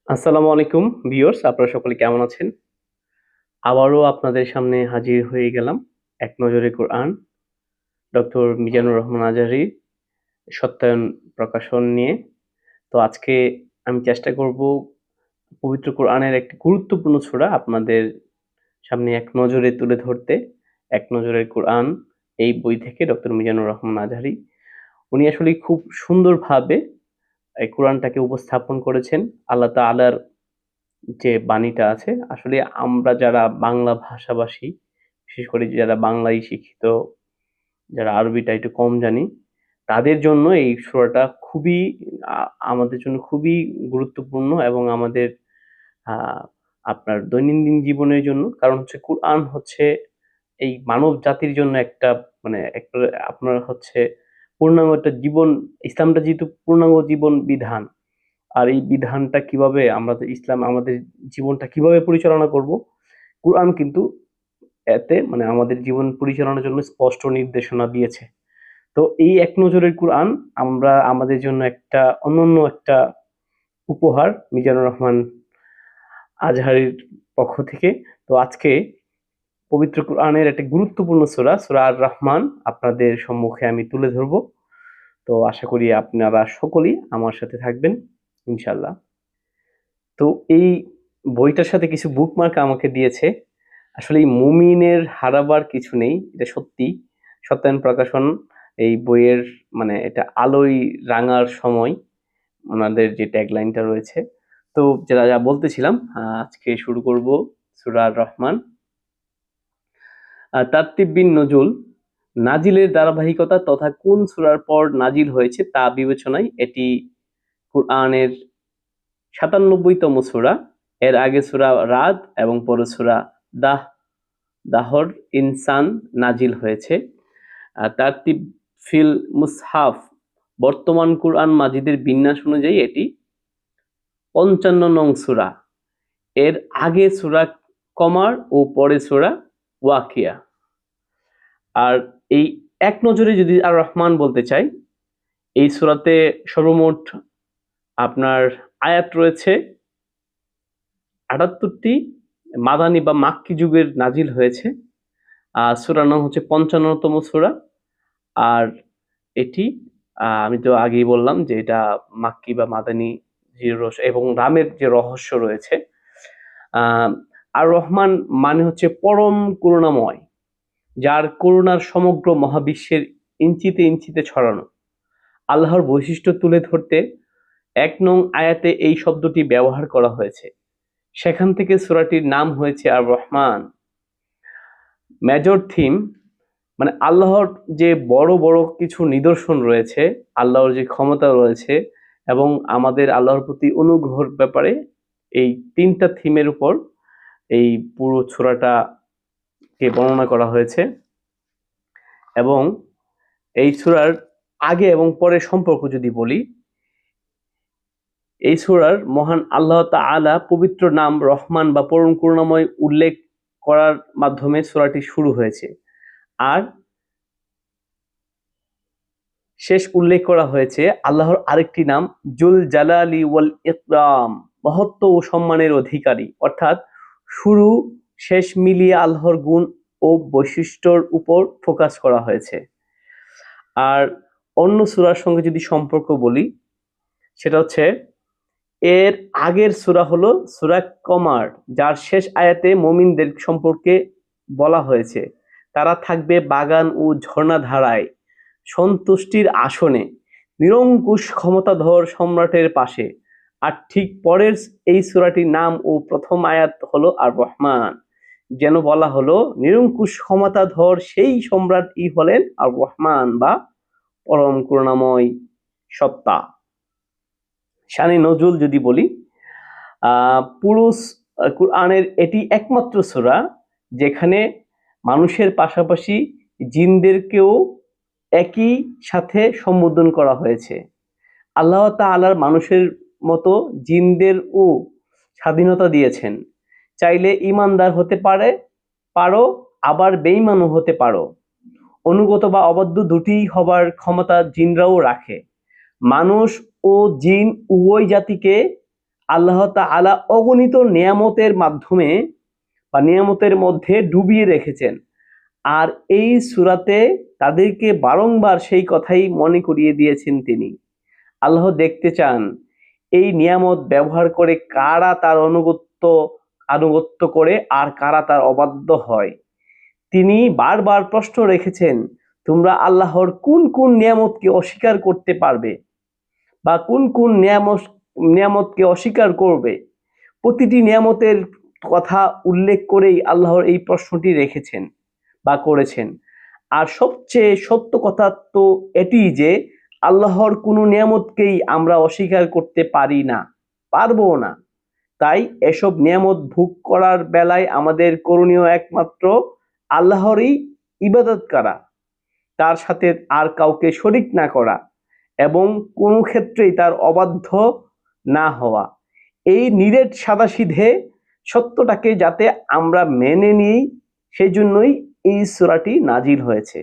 আসসালামু আলাইকুম ভিউয়ার্স, আপনারা সকলে কেমন আছেন? আবারও আপনাদের সামনে হাজির হয়ে গেলাম এক নজরে কোরআন ডক্টর মিজানুর রহমান আজহারীর সত্যায়ন প্রকাশন নিয়ে। তো আজকে আমি চেষ্টা করব পবিত্র কোরআনের একটি গুরুত্বপূর্ণ সূরা আপনাদের সামনে এক নজরে তুলে ধরতে। এক নজরে কোরআন এই বই থেকে ডক্টর মিজানুর রহমান আজহারী উনি আসলে খুব সুন্দরভাবে এই কোরআনটাকে উপস্থাপন করেছেন। আল্লাহ তাআলার যে বাণীটা আছে আসলে আমরা যারা বাংলা ভাষাভাষী, বিশেষ করে যারা বাংলায় শিক্ষিত, যারা আরবিটা একটু কম জানি, তাদের জন্য এই সূরাটা খুবই আ আমাদের জন্য খুবই গুরুত্বপূর্ণ এবং আমাদের আ আপনার দৈনন্দিন জীবনের জন্য। কারণ হচ্ছে কুরআন হচ্ছে এই মানব জাতির জন্য একটা মানে একটা আপনার হচ্ছে পূর্ণাঙ্গ একটা জীবন, ইসলামটা যেহেতু পূর্ণাঙ্গ জীবন বিধান। আর এই বিধানটা কিভাবে ইসলাম আমাদের জীবনটা কিভাবে পরিচালনা করব, কুরআন কিন্তু এতে মানে আমাদের জীবন পরিচালনার জন্য স্পষ্ট নির্দেশনা দিয়েছে। তো এই এক নজরের কুরআন আমরা আমাদের জন্য একটা অনন্য একটা উপহার মিজানুর রহমান আজহারীর পক্ষ থেকে। তো আজকে পবিত্র কুরআনের একটা গুরুত্বপূর্ণ সূরা, সূরা আর-রাহমান আপনাদের সম্মুখে আমি তুলে ধরব। তো আশা করি আপনারা সকলেই আমার সাথে থাকবেন ইনশাআল্লাহ। তো এই বইটার সাথে কিছু বুকমার্ক আমাকে দিয়েছে। আসলে এই মুমিনের হারাবার কিছু নেই। এটা সত্যি। সত্যায়ন প্রকাশন এই বইয়ের মানে এটা আলোয় রাঙার সময় উনাদের যে ট্যাগলাইনটা রয়েছে। তো যা বলতেছিলাম আজকে শুরু করব সূরা আর-রহমান। তারতিব বিন নজুল নাজিলের ধারাবাহিকতা তথা কোন সূরার পর নাজিল হয়েছে তা বিবেচনায় এটি কুরআনের ৯৭তম সূরা। এর আগে সূরা রাদ এবং পরে সূরা দাহর ইনসান নাজিল হয়েছে। তারতিব ফিল মুসহাফ বর্তমান কুরআন মাজিদের বিন্যাস অনুযায়ী এটি ৫৫ নং সূরা। এর আগে সূরা কমার ও পরে সূরা ওয়াকিয়া। আর এই এক নজরে যদি আর রহমান বলতে চাই, এই সূরাতে সর্বমোট আপনার আয়াত রয়েছে ৭৮টি। মাদানী বা মাক্কি যুগের নাজিল হয়েছে। সূরার নাম হচ্ছে ৫৫তম সূরা। আর এটি আমি তো আগেই বললাম যে এটা মাক্কি বা মাদানী এবং রামের যে রহস্য রয়েছে। আর রহমান মানে হচ্ছে পরম করুণাময়, যার করুণার সমগ্র মহাবিশ্বের ইঞ্চিতে ইঞ্চিতে ছড়ানো। আল্লাহর বৈশিষ্ট্য তুলে ধরতে ১ নং আয়াতে এই শব্দটি ব্যবহার করা হয়েছে। সেখান থেকে সূরাটির নাম হয়েছে আর রহমান। মেজর থিম মানে আল্লাহর যে বড় বড় কিছু নিদর্শন রয়েছে, আল্লাহর যে ক্ষমতা রয়েছে এবং আমাদের আল্লাহর প্রতি অনুগ্রহের ব্যাপারে এই ৩টা থিমের উপর এই পুরো সূরাটাকে বর্ণনা করা হয়েছে। এবং এই সূরার আগে এবং পরে সম্পর্ক যদি বলি, এই সূরার মহান আল্লাহ তাআলা পবিত্র নাম রহমান বা পরম করুণাময় উল্লেখ করার মাধ্যমে সূরাটি শুরু হয়েছে। আর শেষ উল্লেখ করা হয়েছে আল্লাহর আরেকটি নাম জুল জালালি ওয়াল ইকরাম, মহত্ব ও সম্মানের অধিকারী। অর্থাৎ শুরু শেষ মিলিয়ে আল্লাহর গুণ ও বৈশিষ্ট্যর উপর ফোকাস করা হয়েছে। আর অন্য সূরার সঙ্গে যদি সম্পর্ক বলি, সেটা হচ্ছে এর আগের সূরা হলো সূরা কমার, যার শেষ আয়াতে মুমিনদের সম্পর্কে বলা হয়েছে তারা থাকবে বাগান ও ঝর্ণাধারায় সন্তুষ্টির আসনে নিরঙ্কুশ ক্ষমতাধর সম্রাটের পাশে। আর ঠিক পরের এই সূরাটির নাম ও প্রথম আয়াত হলো আর রহমান, যেন বলা হলো নিরঙ্কুশ ক্ষমতাধর সেই সম্রাটই হলেন আর রহমান বা পরম করুণাময় সত্তা। শানে নজুল যদি বলি, পুরো কুরআনের এটি একমাত্র সূরা যেখানে মানুষের পাশাপাশি জিনদেরকেও একই সাথে সম্বোধন করা হয়েছে। আল্লাহ তাআলা মানুষের মতো জিনদেরও স্বাধীনতা দিয়েছেন। চাইলে ঈমানদার হতে পারো, আবার বেঈমানও হতে পারো। অনুগত বা অবাধ্য দুটিই হবার ক্ষমতা জিনরাও রাখে। মানুষ ও জিন উভয় জাতিকে আল্লাহ তাআলা অগণিত নিয়ামতের মাধ্যমে বা নিয়ামতের মধ্যে ডুবিয়ে রেখেছেন। আর এই সূরাতে তাদেরকে বারংবার সেই কথাই মনে করিয়ে দিয়েছেন তিনি। আল্লাহ দেখতে চান এই নিয়ামত ব্যবহার করে কারা তার আনুগত্য করে আর কারা তার অবাধ্য হয়। তিনি বারবার প্রশ্ন রেখেছেন, তোমরা আল্লাহর কোন কোন নিয়ামতকে অস্বীকার করতে পারবে বা কোন কোন নিয়ামতকে অস্বীকার করবে। প্রতিটি নিয়ামতের কথা উল্লেখ করেই আল্লাহর এই প্রশ্নটি রেখেছেন বা করেছেন। আর সবচেয়ে সত্য কথা তো এটি যে আল্লাহর কোনো নিয়ামতকেই আমরা অস্বীকার করতে পারি না, পারবো না। তাই এসব নিয়ামত ভোগ করার বেলায় আমাদের করণীয় একমাত্র আল্লাহরই ইবাদত করা, তার সাথে আর কাউকে শরিক না করা এবং কোনো ক্ষেত্রেই তার অবাধ্য না হওয়া। এই নিরেট সাদাসিধে সত্যটাকে যাতে আমরা মেনে নিই, সেই জন্যই এই সূরাটি নাজিল হয়েছে।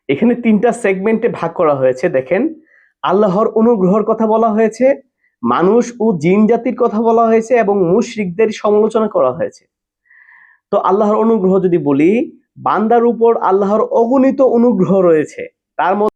এখানে ৩টা সেগমেন্টে ভাগ করা হয়েছে। দেখেন, আল্লাহর অনুগ্রহের কথা বলা হয়েছে, মানুষ ও জিন জাতির কথা বলা হয়েছে এবং মুশরিকদের সমালোচনা করা হয়েছে। তো আল্লাহর অনুগ্রহ যদি বলি, বান্দার উপর আল্লাহর অগণিত অনুগ্রহ রয়েছে। তার